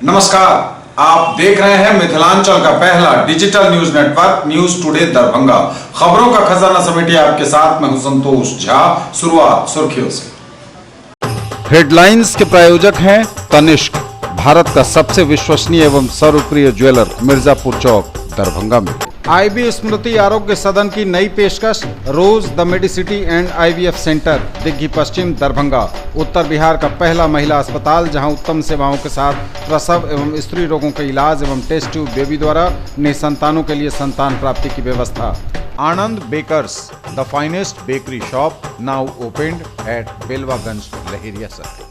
नमस्कार, आप देख रहे हैं मिथिलांचल का पहला digital news network news today Darbhanga. खबरों का खजाना समेटिए आपके साथ मैं हूं संतोष झा। शुरुआत सुर्खियों से। हेडलाइंस के प्रायोजक हैं तनिष्क, भारत का सबसे विश्वसनीय एवं सर्वप्रिय ज्वेलर, मिर्जापुर चौक, दरभंगा में। आईबी स्मृति आरोग्य सदन की नई पेशकश, rose the medicity and IVF centre, Digghi Pashchim, Darbhanga. उत्तर बिहार का पहला महिला अस्पताल जहां उत्तम सेवाओं के साथ प्रसव एवं स्त्री रोगों के इलाज एवं टेस्ट ट्यूब बेबी द्वारा निसंतानों के लिए संतान प्राप्ति की व्यवस्था। Anand bakers, the finest bakery shop, now opened at Belwaganj, Laheria circle.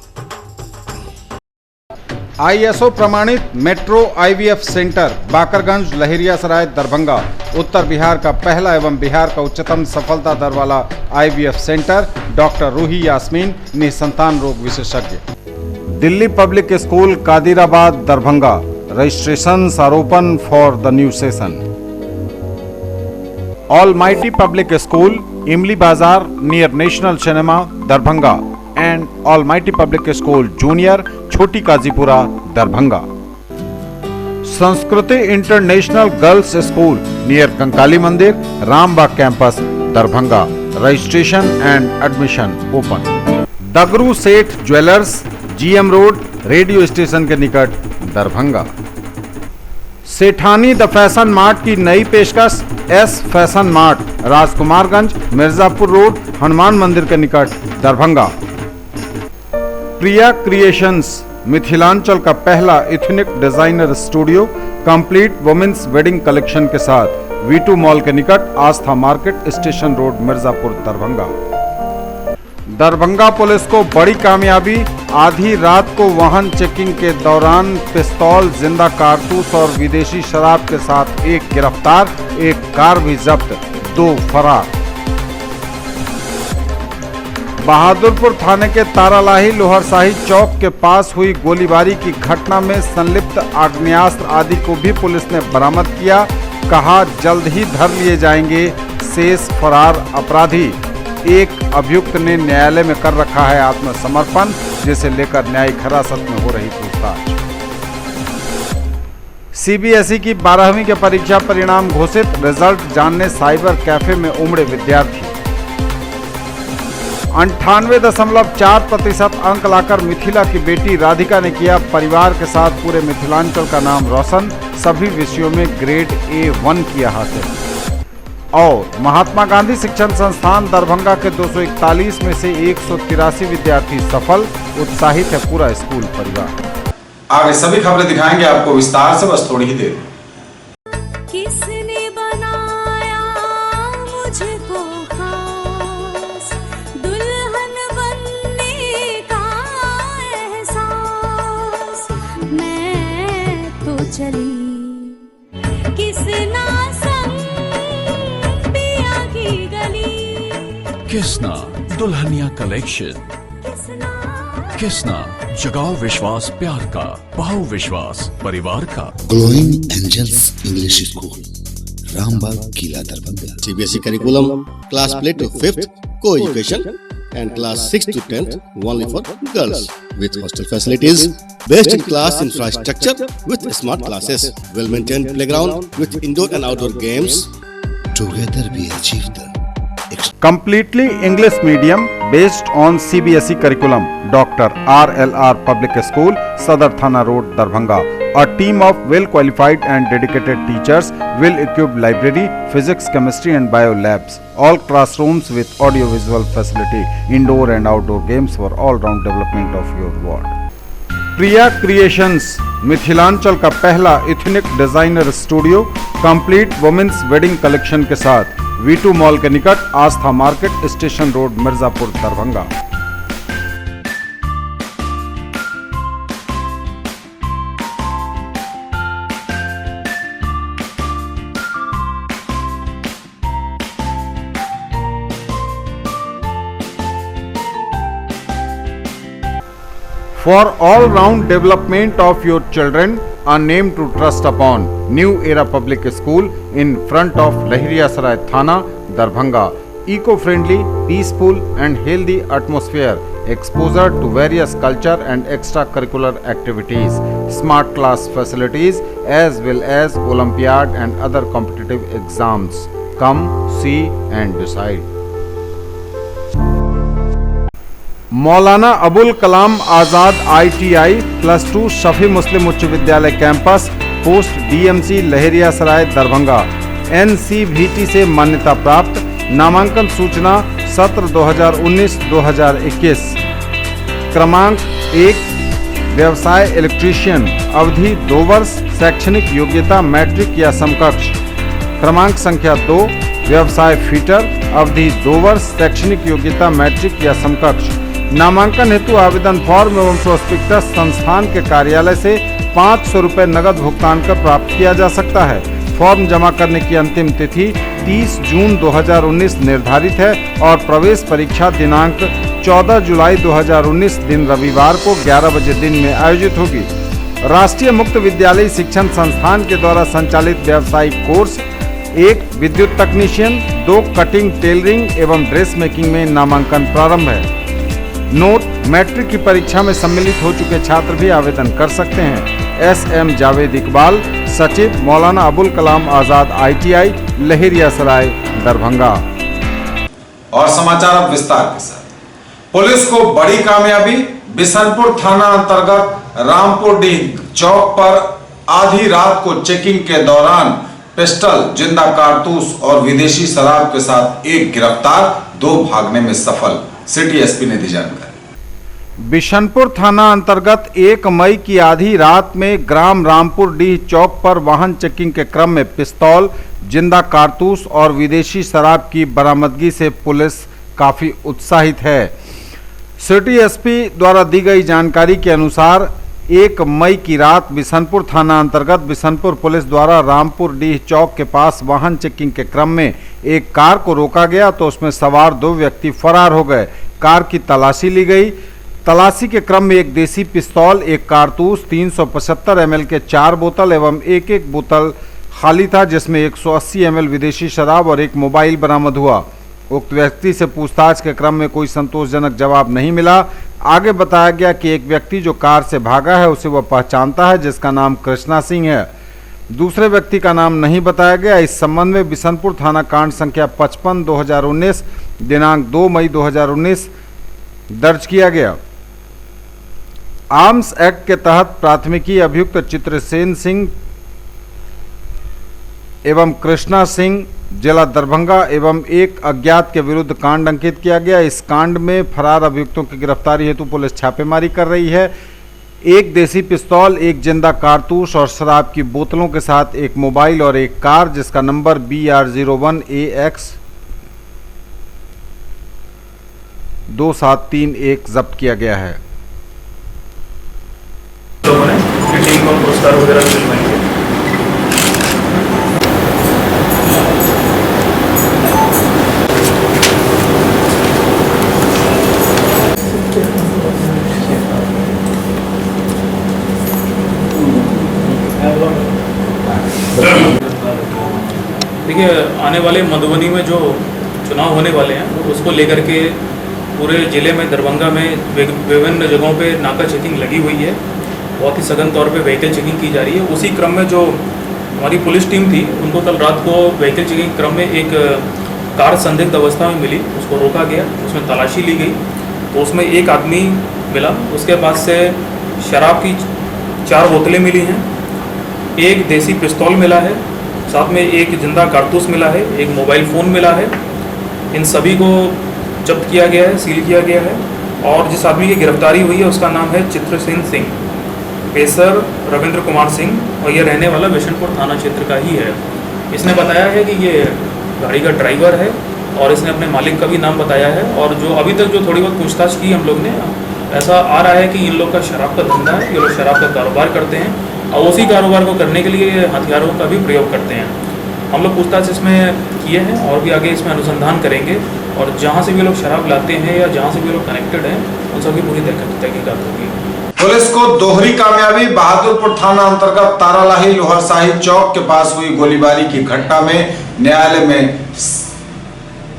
ISO प्रमाणित metro IVF centre, Bakarganj, Laheriasarai, Darbhanga. उत्तर बिहार का पहला एवं बिहार का उच्चतम सफलता दर वाला IVF centre, doctor Ruhi Yasmin, निसंतान रोग विशेषज्ञ। Delhi public school, Kadirabad, Darbhanga. Registration are open for the new session. Almighty public school, Imli Bazar near national cinema, Darbhanga and almighty public school junior, छोटी Kazipura, Darbhanga. Sanskriti international girls school near Kankali मंदिर, Rambagh campus, Darbhanga. Registration and admission open. Dagru Seth jewellers, GM road, radio station के निकट, Darbhanga. Sethani the fashion mart की नई पेशकश, S fashion mart, Rajkumarganj, Mirzapur road, Hanuman मंदिर के निकट, दरभंगा। प्रिया क्रिएशंस, मिथिलांचल का पहला ethnic designer studio, complete women's wedding collection के साथ, वी2 मॉल के निकट, Aastha market, station road, Mirzapur, Darbhanga. Darbhanga police को बड़ी कामयाबी, आधी रात को वाहन चेकिंग के दौरान पिस्तौल, जिंदा कारतूस और विदेशी शराब के साथ एक गिरफ्तार, एक कार भी जब्त, 2 फरार। बहादुरपुर थाने के तारालाही लोहरशाही चौक के पास हुई गोलीबारी की घटना में संलिप्त आग्नेयास्त्र आदि को भी पुलिस ने बरामद किया। कहा, जल्द ही धर लिए जाएंगे शेष फरार अपराधी। एक अभियुक्त ने न्यायालय में कर रखा है आत्मसमर्पण, जिसे लेकर न्यायिक हिरासत में हो रही पूछताछ। सीबीएसई की 12वीं के परीक्षा परिणाम घोषित, रिजल्ट जानने साइबर कैफे में उमड़े विद्यार्थी। 98.4% अंक लाकर मिथिला की बेटी राधिका ने किया परिवार के साथ पूरे मिथिलांचल का नाम रोशन, सभी विषयों में ग्रेड A1 किया हासिल। और महात्मा गांधी शिक्षण संस्थान दरभंगा के 241 में से 183 विद्यार्थी सफल, उत्साहित है पूरा स्कूल परिवार। आगे सभी खबरें दिखाएंगे आपको विस्तार से, बस थोड़ी ही देर। किसने बनाया मुझको खास, दुल्हन बनने का एहसास, मैं तो चली किसना संग पिया की गली। किसना दुल्हनिया कलेक्शन, किसना जगाओ विश्वास प्यार का, पाओ विश्वास परिवार का। Glowing angels English school, Rambagh, Qila, Darbhanga. CBSE curriculum, class play to 5th, co-education, and class 6th to 10th only for girls, with hostel facilities, best in class infrastructure with smart classes, well maintained playground with indoor and outdoor games. Together we achieve the Completely English medium based on CBSE curriculum, Dr. RLR Public School, Sadar Thana Road, Darbhanga. A team of well-qualified and dedicated teachers, well-equipped library, physics, chemistry and bio labs. All classrooms with audio-visual facility, indoor and outdoor games for all-round development of your ward. Priya creations, Mithilanchal का पहला ethnic designer studio, complete women's wedding collection के साथ, V two mall के निकट, Aastha market, station road, Mirzapur, Darbhanga. For all-round development of your children, a name to trust upon, New Era Public School in front of Lahiriyasaray Thana, Darbhanga. Eco-friendly, peaceful and healthy atmosphere, exposure to various culture and extracurricular activities, smart class facilities as well as Olympiad and other competitive exams. Come, see and decide. Maulana Abul Kalam Azad ITI +2 Shafi मुस्लिम उच्च विद्यालय campus post DMC Laheriasarai Darbhanga NCVT से मान्यता प्राप्त। नामांकन सूचना सत्र 2019-2021। क्रमांक 1 व्यवसाय इलेक्ट्रीशियन, अवधि 2 वर्ष, शैक्षणिक योग्यता मैट्रिक या समकक्ष। क्रमांक संख्या 2 व्यवसाय फिटर, अवधि 2 वर्ष, शैक्षणिक योग्यता मैट्रिक या समकक्ष। नामांकन हेतु आवेदन फॉर्म एवं प्रोस्पेक्टस संस्थान के कार्यालय से 500 रुपये नगद भुगतान कर प्राप्त किया जा सकता है। फॉर्म जमा करने की अंतिम तिथि 30 जून 2019 निर्धारित है और प्रवेश परीक्षा दिनांक 14 जुलाई 2019 दिन रविवार को 11 बजे दिन में आयोजित होगी। राष्ट्रीय मुक्त विद्यालय शिक्षण संस्थान के द्वारा संचालित व्यावसायिक कोर्स 1 विद्युत तकनीशियन, 2 कटिंग टेलरिंग एवं ड्रेस मेकिंग में नामांकन प्रारंभ है। नोट: मैट्रिक की परीक्षा में सम्मिलित हो चुके छात्र भी आवेदन कर सकते हैं। SM जावेद इकबाल, सचिव, मौलाना अबुल कलाम आज़ाद ITI लहेरियासराय दरभंगा। और समाचार अब विस्तार के साथ। पुलिस को बड़ी कामयाबी। बिशनपुर थाना अंतर्गत रामपुरडीह चौक पर आधी रात को चेकिंग के दौरान पिस्टल, जिंदा कारतूस और विदेशी शराब के साथ एक गिरफ्तार, 2 भागने में सफल। सिटी SP ने दी जानकारी। बिशनपुर थाना अंतर्गत 1 मई की आधी रात में ग्राम रामपुरडीह चौक पर वाहन चेकिंग के क्रम में पिस्तौल, जिंदा कारतूस और विदेशी शराब की बरामदगी से पुलिस काफी उत्साहित है। सिटी SP द्वारा दी गई जानकारी के अनुसार 1 मई की रात बिशनपुर थाना अंतर्गत बिशनपुर पुलिस द्वारा रामपुरडीह चौक के पास वाहन चेकिंग के क्रम में एक कार को रोका गया तो उसमें सवार 2 व्यक्ति फरार हो गए। कार की तलाशी ली गई। तलाशी के क्रम में एक देसी पिस्तौल, एक कारतूस, 375 ml के 4 बोतल एवं एक बोतल खाली था जिसमें 180 ml विदेशी शराब और एक मोबाइल बरामद हुआ। उक्त व्यक्ति से पूछताछ के क्रम में कोई संतोषजनक जवाब नहीं मिला। आगे बताया गया कि एक व्यक्ति जो कार से भागा है उसे वह पहचानता है, जिसका नाम कृष्णा सिंह है। दूसरे व्यक्ति का नाम नहीं बताया गया। इस संबंध में बिशनपुर थाना कांड संख्या 55/2019 दिनांक 2 मई 2019 दर्ज किया गया। आर्म्स एक्ट के तहत प्राथमिकी अभियुक्त चित्रसेन सिंह एवं कृष्णा सिंह जिला दरभंगा एवं एक अज्ञात के विरुद्ध कांड अंकित किया गया। इस कांड में फरार अभियुक्तों की गिरफ्तारी हेतु पुलिस छापेमारी कर रही है। एक देसी पिस्तौल, एक जिंदा कारतूस और शराब की बोतलों के साथ एक मोबाइल और एक कार जिसका नंबर BR01AX 2731 जब्त किया गया है। लोगों ने टीम को पुरस्कार वगैरह दिलवाएंगे। देखिए, आने वाले मधुबनी में जो चुनाव होने वाले हैं उसको लेकर के पूरे ज़िले में दरभंगा में विभिन्न जगहों पे नाका चेकिंग लगी हुई है। बहुत ही सघन तौर पे व्हीकल चेकिंग की जा रही है। उसी क्रम में जो हमारी पुलिस टीम थी उनको कल रात को व्हीकल चेकिंग क्रम में एक कार संदिग्ध अवस्था में मिली, उसको रोका गया, उसमें तलाशी ली गई तो उसमें एक आदमी मिला। उसके पास से शराब की 4 बोतलें मिली हैं, एक देसी पिस्तौल मिला है, साथ में एक जिंदा कारतूस मिला है, एक मोबाइल फ़ोन मिला है। इन सभी को जब्त किया गया है, सील किया गया है। और जिस आदमी की गिरफ्तारी हुई है उसका नाम है चित्रसेन सिंह, पेसर रविंद्र कुमार सिंह, और ये रहने वाला बिशनपुर थाना क्षेत्र का ही है। इसने बताया है कि ये गाड़ी का ड्राइवर है और इसने अपने मालिक का भी नाम बताया है। और जो अभी तक जो थोड़ी बहुत पूछताछ की हम लोग ने, ऐसा आ रहा है कि इन लोग का शराब का धंधा है, ये लोग शराब का कारोबार करते हैं और उसी कारोबार को करने के लिए हथियारों का भी प्रयोग करते हैं। हम लोग पूछताछ इसमें किए हैं और भी आगे इसमें अनुसंधान करेंगे और जहाँ से भी लोग शराब लाते हैं या जहाँ से भी लोग कनेक्टेड हैं उन सबकी पूरी तहकीकात होगी। पुलिस को दोहरी कामयाबी। बहादुरपुर थाना अंतर्गत तारालाही लोहरशाही चौक के पास हुई गोलीबारी की घटना में न्यायालय में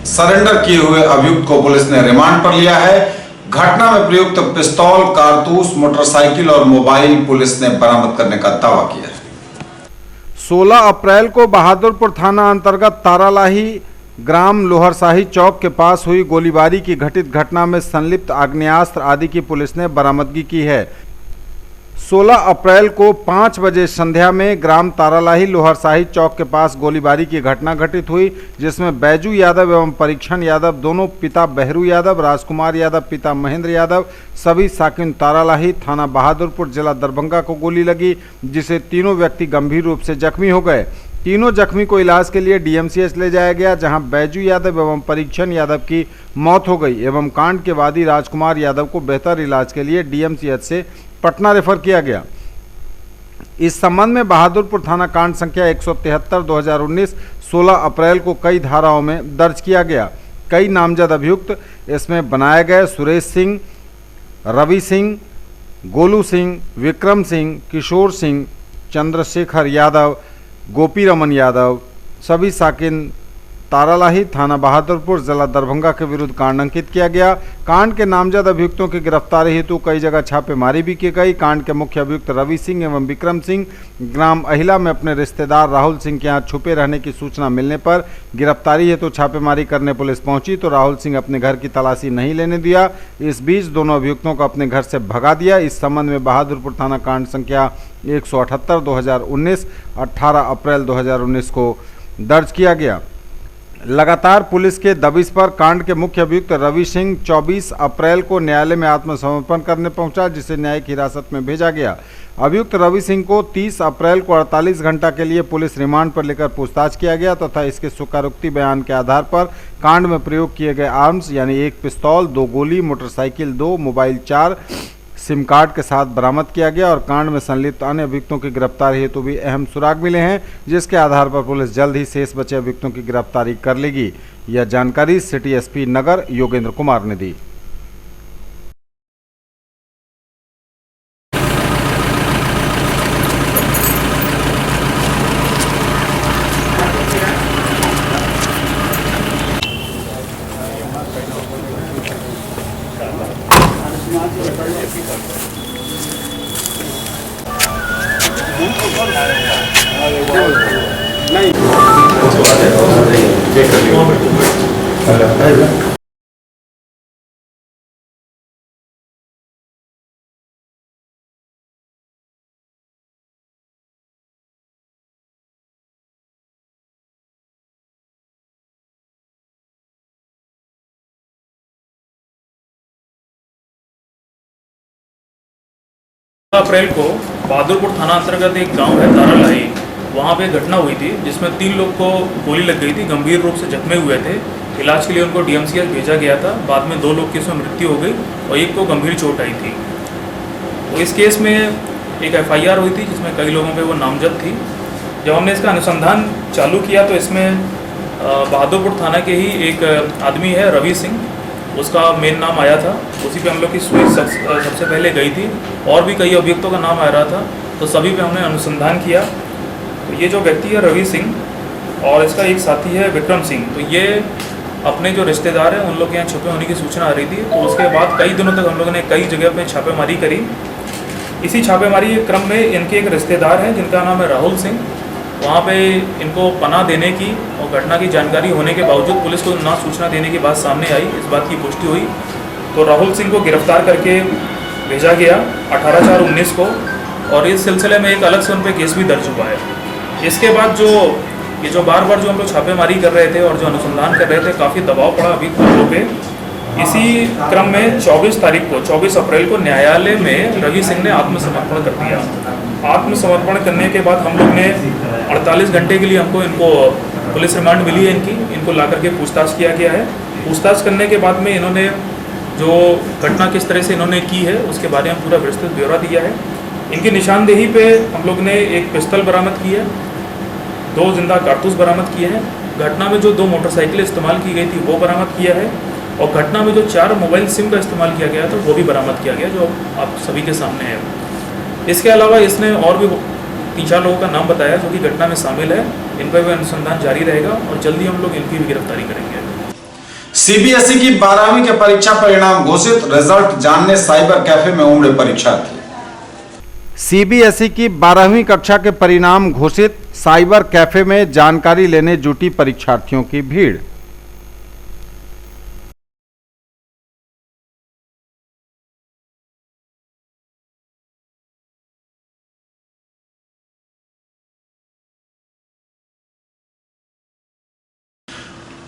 सरेंडर किए हुए अभियुक्त को पुलिस ने रिमांड पर लिया है। घटना में प्रयुक्त पिस्तौल, कारतूस, मोटरसाइकिल और मोबाइल पुलिस ने बरामद करने का दावा किया है। 16 अप्रैल को बहादुरपुर थाना अंतर्गत तारालाही ग्राम लोहरशाही चौक के पास हुई गोलीबारी की घटित घटना में संलिप्त आग्नेयास्त्र आदि की पुलिस ने बरामदगी की है। 16 अप्रैल को 5 बजे संध्या में ग्राम तारालाही लोहरशाही चौक के पास गोलीबारी की घटना घटित हुई, जिसमें बैजू यादव एवं परीक्षण यादव दोनों पिता बहरू यादव, राजकुमार यादव पिता महेंद्र यादव सभी साकिन तारालाही थाना बहादुरपुर जिला दरभंगा को गोली लगी, जिसे तीनों व्यक्ति गंभीर रूप से जख्मी हो गए। तीनों जख्मी को इलाज के लिए डीएमसीएच ले जाया गया, जहां बैजू यादव एवं परीक्षण यादव की मौत हो गई एवं कांड के वादी राजकुमार यादव को बेहतर इलाज के लिए डीएमसीएच से पटना रेफर किया गया। इस संबंध में बहादुरपुर थाना कांड संख्या 173/2019 16 अप्रैल को कई धाराओं में दर्ज किया गया। कई नामजद अभियुक्त इसमें बनाए गए सुरेश सिंह, रवि सिंह, गोलू सिंह, विक्रम सिंह, किशोर सिंह, चंद्रशेखर यादव, गोपी रमन यादव सभी साकिन तारालाही थाना बहादुरपुर जिला दरभंगा के विरुद्ध कांड अंकित किया गया। कांड के नामजद अभियुक्तों की गिरफ्तारी हेतु कई जगह छापेमारी भी की गई। कांड के मुख्य अभियुक्त रवि सिंह एवं विक्रम सिंह ग्राम अहिला में अपने रिश्तेदार राहुल सिंह के यहाँ छुपे रहने की सूचना मिलने पर गिरफ्तारी हेतु छापेमारी करने पुलिस पहुंची तो राहुल सिंह अपने घर की तलाशी नहीं लेने दिया। इस बीच दोनों अभियुक्तों को अपने घर से भगा दिया। इस संबंध में बहादुरपुर थाना कांड संख्या 178/2019 18 अप्रैल 2019 को दर्ज किया गया। लगातार पुलिस के दबिश पर कांड के मुख्य अभियुक्त रवि सिंह 24 अप्रैल को न्यायालय में आत्मसमर्पण करने पहुंचा, जिसे न्यायिक हिरासत में भेजा गया। अभियुक्त रवि सिंह को 30 अप्रैल को 48 घंटा के लिए पुलिस रिमांड पर लेकर पूछताछ किया गया तथा इसके स्वीकारोक्ति बयान के आधार पर कांड में प्रयोग किए गए आर्म्स यानी 1 पिस्तौल, 2 गोली, मोटरसाइकिल 2, मोबाइल 4 सिम कार्ड के साथ बरामद किया गया और कांड में संलिप्त अन्य अभियुक्तों की गिरफ्तारी हेतु भी अहम सुराग मिले हैं, जिसके आधार पर पुलिस जल्द ही शेष बचे अभियुक्तों की गिरफ्तारी कर लेगी। यह जानकारी सिटी एसपी नगर योगेंद्र कुमार ने दी। अप्रैल को बहादुरपुर थाना अंतर्गत एक गांव है तारालाही, वहां पे घटना हुई थी जिसमें 3 लोग को गोली लग गई थी, गंभीर रूप से जख्मी हुए थे। इलाज के लिए उनको डीएमसीएच भेजा गया था। बाद में 2 लोग की उसमें मृत्यु हो गई और एक को गंभीर चोट आई थी। तो इस केस में एक एफआईआर हुई थी जिसमें कई लोगों पे वो नामजद थी। जब हमने इसका अनुसंधान चालू किया तो इसमें बहादुरपुर थाना के ही एक आदमी है रवि सिंह, उसका मेन नाम आया था। उसी पे हम लोग की सुई सबसे पहले गई थी और भी कई अभियुक्तों का नाम आ रहा था, तो सभी पे हमने अनुसंधान किया। तो ये जो व्यक्ति है रवि सिंह और इसका एक साथी है विक्रम सिंह, तो ये अपने जो रिश्तेदार हैं उन लोग के यहाँ छुपे होने की सूचना आ रही थी। तो उसके बाद कई दिनों तक हम लोगों ने कई जगह पे छापेमारी करी। इसी छापेमारी के क्रम में इनके एक रिश्तेदार हैं जिनका नाम है राहुल सिंह, वहाँ पे इनको पनाह देने की और घटना की जानकारी होने के बावजूद पुलिस को ना सूचना देने की बात सामने आई। इस बात की पुष्टि हुई तो राहुल सिंह को गिरफ्तार करके भेजा गया 18/4/19 को और इस सिलसिले में एक अलग से उन पर केस भी दर्ज हुआ है। इसके बाद ये जो बार बार जो हम लोग छापेमारी कर रहे थे और जो अनुसंधान कर रहे थे, काफ़ी दबाव पड़ा अभी लोगों पे। इसी क्रम में 24 अप्रैल को न्यायालय में रवि सिंह ने आत्मसमर्पण कर दिया। आत्मसमर्पण करने के बाद हम लोग ने 48 घंटे के लिए इनको पुलिस रिमांड मिली है। इनको ला करके पूछताछ किया गया है। पूछताछ करने के बाद में इन्होंने जो घटना किस तरह से इन्होंने की है उसके बारे में पूरा विस्तृत ब्यौरा दिया है। इनकी निशानदेही पे हम लोग ने एक पिस्तौल बरामद की है, 2 जिंदा कारतूस बरामद किए हैं। घटना में जो 2 मोटरसाइकिलें इस्तेमाल की गई थी वो बरामद किया है और घटना में जो 4 मोबाइल सिम का इस्तेमाल किया गया था वो भी बरामद किया गया, जो आप सभी के सामने है। इसके अलावा इसने और भी 3-4 लोगों का नाम बताया जो कि घटना में शामिल है। इन पर भी अनुसंधान जारी रहेगा और जल्दी हम लोग इनकी भी गिरफ्तारी करेंगे। सीबीएसई की 12वीं के परीक्षा परिणाम घोषित, रिजल्ट जानने साइबर कैफे में उमड़े परीक्षार्थी। सीबीएसई की 12वीं कक्षा के परिणाम घोषित, साइबर कैफे में जानकारी लेने जुटी परीक्षार्थियों की भीड़।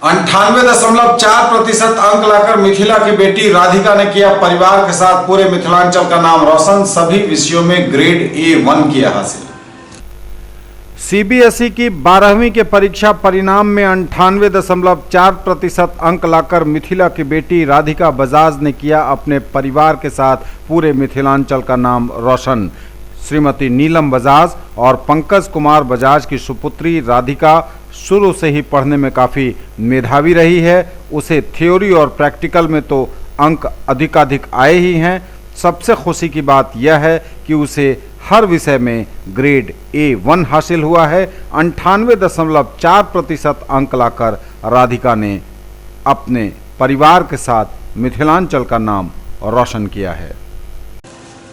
%98.4 अंक लाकर मिथिला की बेटी राधिका ने किया परिवार के साथ पूरे मिथिलांचल का नाम रोशन, सभी विषयों में ग्रेड A1 किया हासिल। सीबीएसई की 12वीं के परीक्षा परिणाम में 98.4% अंक लाकर मिथिला की बेटी राधिका बजाज ने किया अपने परिवार के साथ पूरे मिथिलांचल का नाम रोशन। श्रीमती नीलम बजाज और पंकज कुमार बजाज की सुपुत्री राधिका शुरू से ही पढ़ने में काफ़ी मेधावी रही है। उसे थ्योरी और प्रैक्टिकल में तो अंक अधिकाधिक आए ही हैं। सबसे खुशी की बात यह है कि उसे हर विषय में ग्रेड A1 हासिल हुआ है। 98.4% अंक लाकर राधिका ने अपने परिवार के साथ मिथिलांचल का नाम रोशन किया है।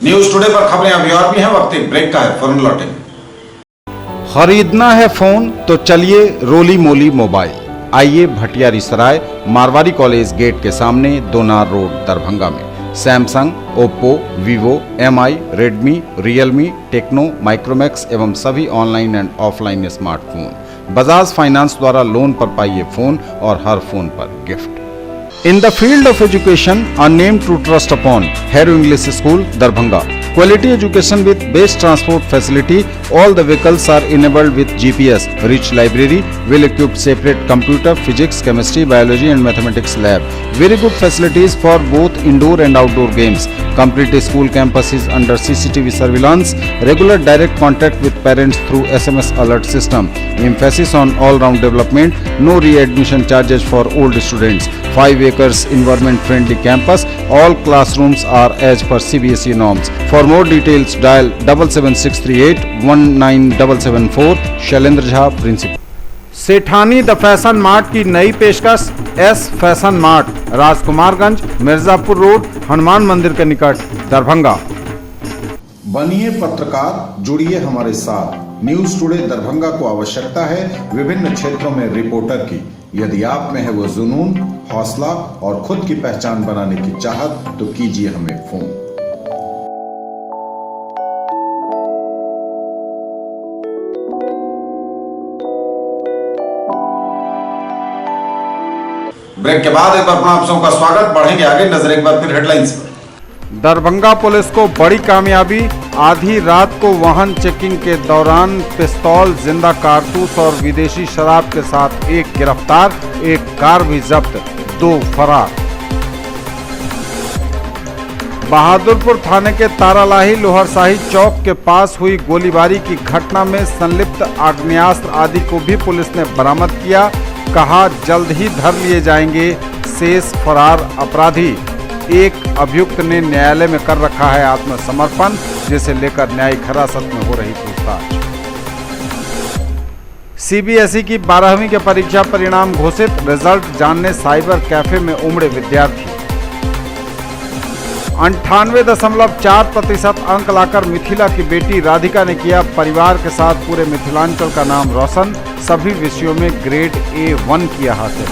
न्यूज टुडे पर खबरें अभी और भी हैं, वक्त एक ब्रेक का है, फौरन लौटेंगे। खरीदना है फोन तो चलिए रोली मोली मोबाइल। आइए भटियारी सराय मारवाड़ी कॉलेज गेट के सामने दोनार रोड दरभंगा में Samsung, Oppo, Vivo, MI, Redmi, Realme, Tecno, Micromax एवं सभी online and offline smartphone Bajaj finance द्वारा लोन पर पाइए फोन और हर फोन पर gift. In the field of education, a name to trust upon, Hero English School, Darbhanga. Quality education with best transport facility. All the vehicles are enabled with GPS. Rich library, well-equipped separate computer, physics, chemistry, biology and mathematics lab. Very good facilities for both indoor and outdoor games. Complete school campus is under CCTV surveillance. Regular direct contact with parents through SMS alert system. Emphasis on all-round development. No re-admission charges for old students. 5 acres environment-friendly campus. All classrooms are as per CBSE norms. For more details, dial 77638 19774. Shailendra Jha, principal. Sethani the fashion mart की नई पेशकश, S fashion mart, Rajkumarganj, Mirzapur road, Hanuman मंदिर के निकट, दरभंगा। बनिए पत्रकार, जुड़िए हमारे साथ। न्यूज टुडे दरभंगा को आवश्यकता है विभिन्न क्षेत्रों में रिपोर्टर की। यदि आप में है वो जुनून, हौसला और खुद की पहचान बनाने की चाहत, तो कीजिए हमें फोन। ब्रेक के बाद एक बार पुनः आप सबका का स्वागत। बढ़ेंगे आगे, नजर एक बार फिर हेडलाइंस पर। दरभंगा पुलिस को बड़ी कामयाबी, आधी रात को वाहन चेकिंग के दौरान पिस्तौल, जिंदा कारतूस और विदेशी शराब के साथ एक गिरफ्तार, एक कार भी जब्त, 2 फरार। बहादुरपुर थाने के तारालाही लोहरशाही चौक के पास हुई गोलीबारी की घटना में संलिप्त आग्नेयास्त्र आदि को भी पुलिस ने बरामद किया। कहा जल्द ही धर लिए जाएंगे शेष फरार अपराधी। एक अभियुक्त ने न्यायालय में कर रखा है आत्मसमर्पण, जिसे लेकर न्यायिक हिरासत में हो रही पूछताछ। सीबीएसई की 12वीं के परीक्षा परिणाम घोषित, रिजल्ट जानने साइबर कैफे में उमड़े विद्यार्थी। 98.4% अंक लाकर मिथिला की बेटी राधिका ने किया परिवार के साथ पूरे मिथिलांचल का नाम रोशन, सभी विषयों में ग्रेड A1 किया हासिल।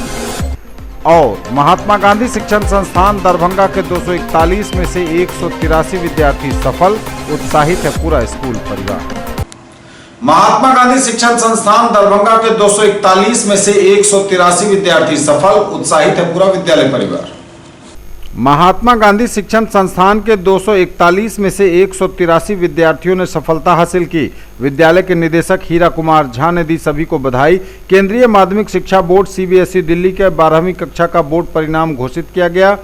और महात्मा गांधी शिक्षण संस्थान दरभंगा के 241 में से 183 विद्यार्थी सफल, उत्साहित है पूरा स्कूल परिवार। महात्मा गांधी शिक्षण संस्थान दरभंगा के 241 में से 183 विद्यार्थी सफल, उत्साहित है पूरा विद्यालय परिवार। महात्मा गांधी शिक्षण संस्थान के 241 में से 183 विद्यार्थियों ने सफलता हासिल की। विद्यालय के निदेशक हीरा कुमार झा ने दी सभी को बधाई। केंद्रीय माध्यमिक शिक्षा बोर्ड सीबीएसई दिल्ली के 12वीं कक्षा का बोर्ड परिणाम घोषित किया गया।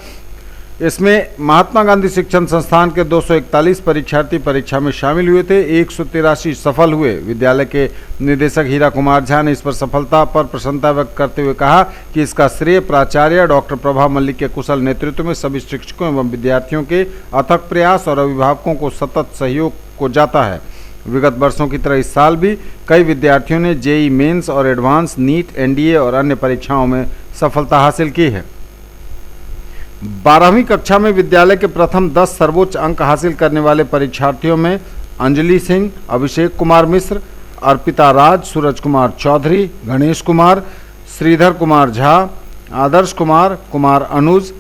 इसमें महात्मा गांधी शिक्षण संस्थान के 241 परीक्षार्थी परीक्षा में शामिल हुए थे, 183 सफल हुए। विद्यालय के निदेशक हीरा कुमार झा ने इस पर सफलता पर प्रसन्नता व्यक्त करते हुए कहा कि इसका श्रेय प्राचार्य डॉक्टर प्रभा मल्लिक के कुशल नेतृत्व में सभी शिक्षकों एवं विद्यार्थियों के अथक प्रयास और अभिभावकों को सतत सहयोग को जाता है। विगत वर्षों की तरह इस साल भी कई विद्यार्थियों ने जेईई मेंस और एडवांस, नीट, एनडीए और अन्य परीक्षाओं में सफलता हासिल की है। 12वीं कक्षा में विद्यालय के प्रथम 10 सर्वोच्च अंक हासिल करने वाले परीक्षार्थियों में अंजलि सिंह, अभिषेक कुमार मिश्र, अर्पिता राज, सूरज कुमार चौधरी, गणेश कुमार, श्रीधर कुमार झा, आदर्श कुमार, कुमार अनुज,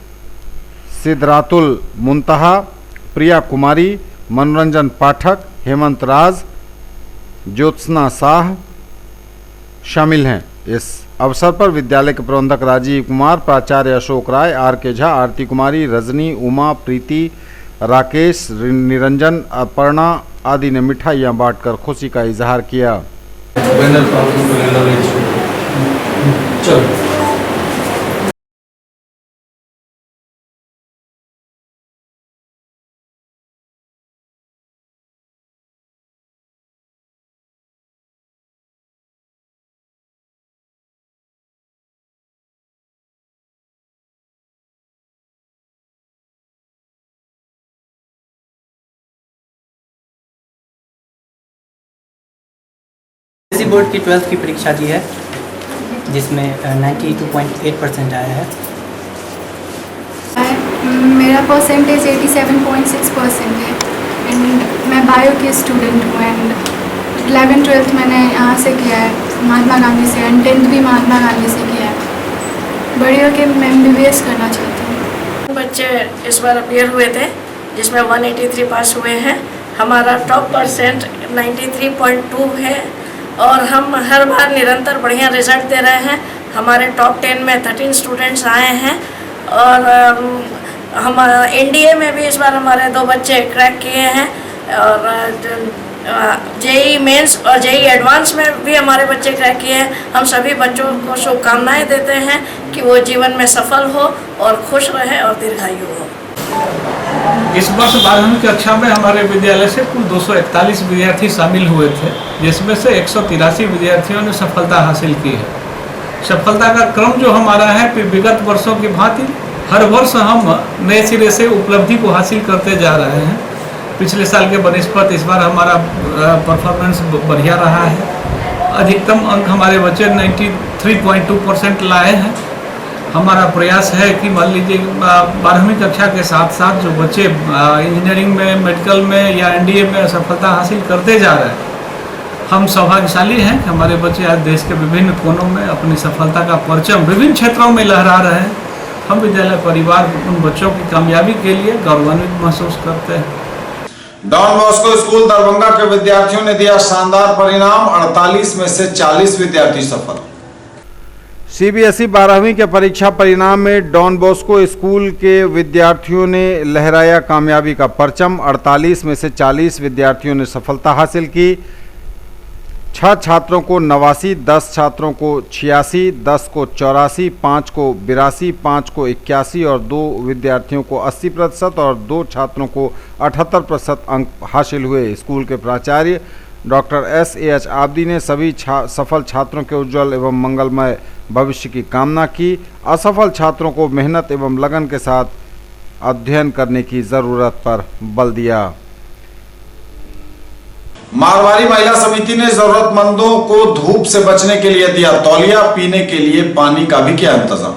सिद्धरातुल मुंतहा, प्रिया कुमारी, मनोरंजन पाठक, हेमंत राज, ज्योत्सना शाह शामिल हैं। इस अवसर पर विद्यालय के प्रबंधक राजीव कुमार, प्राचार्य अशोक राय, आर के झा, आरती कुमारी, रजनी, उमा, प्रीति, राकेश, निरंजन, अपर्णा आदि ने मिठाइयां बांटकर खुशी का इजहार किया। सीबीएसई बोर्ड की 12th की परीक्षा दी है जिसमें 92.8% आया है। मेरा परसेंटेज 87.6% है एंड मैं बायो की स्टूडेंट हूँ एंड 11th-12th मैंने यहाँ से किया है महात्मा गांधी से एंड 10th भी महात्मा गांधी से किया है। बड़ी होकर मैं MBBS करना चाहती हूँ। बच्चे इस बार अपीयर हुए थे जिसमें 183 पास हुए हैं। हमारा टॉप परसेंट 93.2 है और हम हर बार निरंतर बढ़िया रिजल्ट दे रहे हैं। हमारे टॉप 10 में 13 स्टूडेंट्स आए हैं और हम NDA में भी इस बार हमारे 2 बच्चे क्रैक किए हैं और JEE मेंस और JEE एडवांस में भी हमारे बच्चे क्रैक किए हैं। हम सभी बच्चों को शुभकामनाएं देते हैं कि वो जीवन में सफल हो और खुश रहे और दीर्घायु हो। इस वर्ष 12वीं कक्षा में हमारे विद्यालय से कुल 241 विद्यार्थी शामिल हुए थे, जिसमें से 183 विद्यार्थियों ने सफलता हासिल की है। सफलता का क्रम जो हमारा है विगत वर्षों की भांति हर वर्ष हम नए सिरे से उपलब्धि को हासिल करते जा रहे हैं। पिछले साल के बनिस्पत इस बार हमारा परफॉर्मेंस बढ़िया रहा है। अधिकतम अंक हमारे बच्चे 93.2% लाए हैं। हमारा प्रयास है कि मान लीजिए 12वीं कक्षा के साथ साथ जो बच्चे इंजीनियरिंग में, मेडिकल में या NDA में सफलता हासिल करते जा रहे हैं, हम सौभाग्यशाली हैं कि हमारे बच्चे आज देश के विभिन्न कोनों में अपनी सफलता का परचम विभिन्न क्षेत्रों में लहरा रहे हैं। हम विद्यालय परिवार उन बच्चों की कामयाबी के लिए गौरवान्वित महसूस करते हैं। डॉन बॉस्को स्कूल दरभंगा के विद्यार्थियों ने दिया शानदार परिणाम, 48 में से 40 विद्यार्थी सफल। CBSE 12वीं के परीक्षा परिणाम में डॉन बॉस्को स्कूल के विद्यार्थियों ने लहराया कामयाबी का परचम। 48 में से 40 विद्यार्थियों ने सफलता हासिल की। 6 छात्रों को 89, 10 छात्रों को 86, 10 को 84, 5 को 82, 5 को 81 और 2 विद्यार्थियों को 80% और 2 छात्रों को 78% अंक हासिल हुए। स्कूल के प्राचार्य डॉक्टर SAH आब्दी ने सभी सफल छात्रों के उज्जवल एवं मंगलमय भविष्य की कामना की। असफल छात्रों को मेहनत एवं लगन के साथ अध्ययन करने की जरूरत पर बल दिया। मारवाड़ी महिला समिति ने जरूरतमंदों को धूप से बचने के लिए दिया तौलिया, पीने के लिए पानी का भी किया इंतजाम।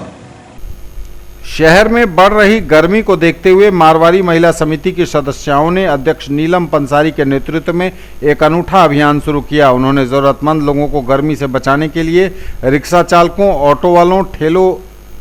शहर में बढ़ रही गर्मी को देखते हुए मारवाड़ी महिला समिति की सदस्यों ने अध्यक्ष नीलम पंसारी के नेतृत्व में एक अनूठा अभियान शुरू किया। उन्होंने जरूरतमंद लोगों को गर्मी से बचाने के लिए रिक्शा चालकों, ऑटो वालों,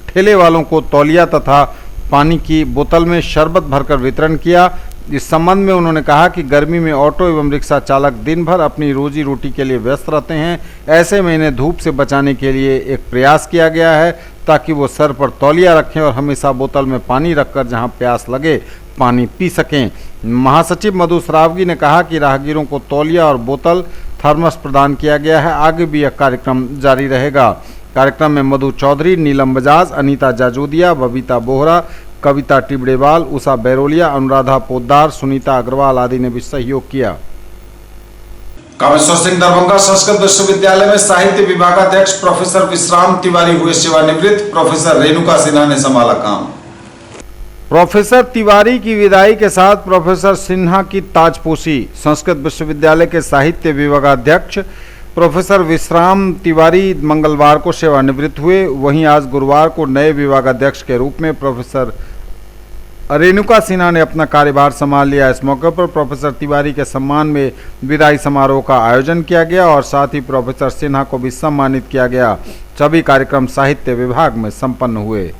ठेले वालों को तौलिया तथा पानी की बोतल में शरबत भरकर वितरण किया। इस संबंध में उन्होंने कहा कि गर्मी में ऑटो एवं रिक्शा चालक दिन भर अपनी रोजी रोटी के लिए व्यस्त रहते हैं। ऐसे में इन्हें धूप से बचाने के लिए एक प्रयास किया गया है ताकि वो सर पर तौलिया रखें और हमेशा बोतल में पानी रखकर जहां प्यास लगे पानी पी सकें। महासचिव मधु श्रावगी ने कहा कि राहगीरों को तौलिया और बोतल थर्मस प्रदान किया गया है। आगे भी यह कार्यक्रम जारी रहेगा। कार्यक्रम में मधु चौधरी, नीलम बजाज, अनीता जाजोदिया, बबीता बोहरा, कविता टिबड़ेवाल, उषा बैरोलिया, अनुराधा पोद्दार, सुनीता अग्रवाल आदि ने भी सहयोग किया। कामेश्वर सिंह दरभंगा संस्कृत विश्वविद्यालय में साहित्य विभागाध्यक्ष प्रोफेसर विश्राम तिवारी हुए सेवानिवृत्त। प्रोफेसर रेणुका सिन्हा ने संभाला काम। प्रोफेसर तिवारी की विदाई के साथ प्रोफेसर सिन्हा की ताजपोशी। संस्कृत विश्वविद्यालय के साहित्य विभागाध्यक्ष प्रोफेसर विश्राम तिवारी मंगलवार को सेवानिवृत्त हुए। वहीं आज गुरुवार को नए विभागाध्यक्ष के रूप में प्रोफेसर रेणुका सिन्हा ने अपना कार्यभार संभाल लिया। इस मौके पर प्रोफेसर तिवारी के सम्मान में विदाई समारोह का आयोजन किया गया और साथ ही प्रोफेसर सिन्हा को भी सम्मानित किया गया। सभी कार्यक्रम साहित्य विभाग में संपन्न हुए।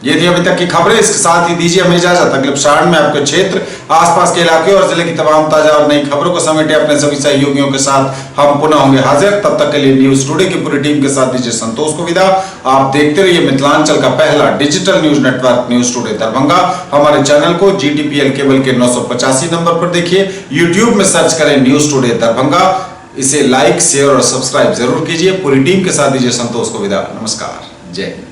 ये थी अभी तक की खबरें। इसके साथ ही दीजिए हमें इजाजत। अगले प्रसारण में आपके क्षेत्र, आसपास के इलाके और जिले की तमाम ताजा और नई खबरों को समेटे अपने सभी सहयोगियों के साथ हम पुनः होंगे हाजिर। तब तक के लिए न्यूज टुडे की पूरी टीम के साथ दीजिए संतोष को विदा। आप देखते रहिए मिथिलांचल का पहला digital news network news today Darbhanga. हमारे चैनल को GTPL केबल के 985 नंबर पर देखिए। यूट्यूब में सर्च करें न्यूज टुडे दरभंगा। इसे लाइक, शेयर और सब्सक्राइब जरूर कीजिए। पूरी टीम के साथ दीजिए संतोष को विदा। नमस्कार, जय हिंद।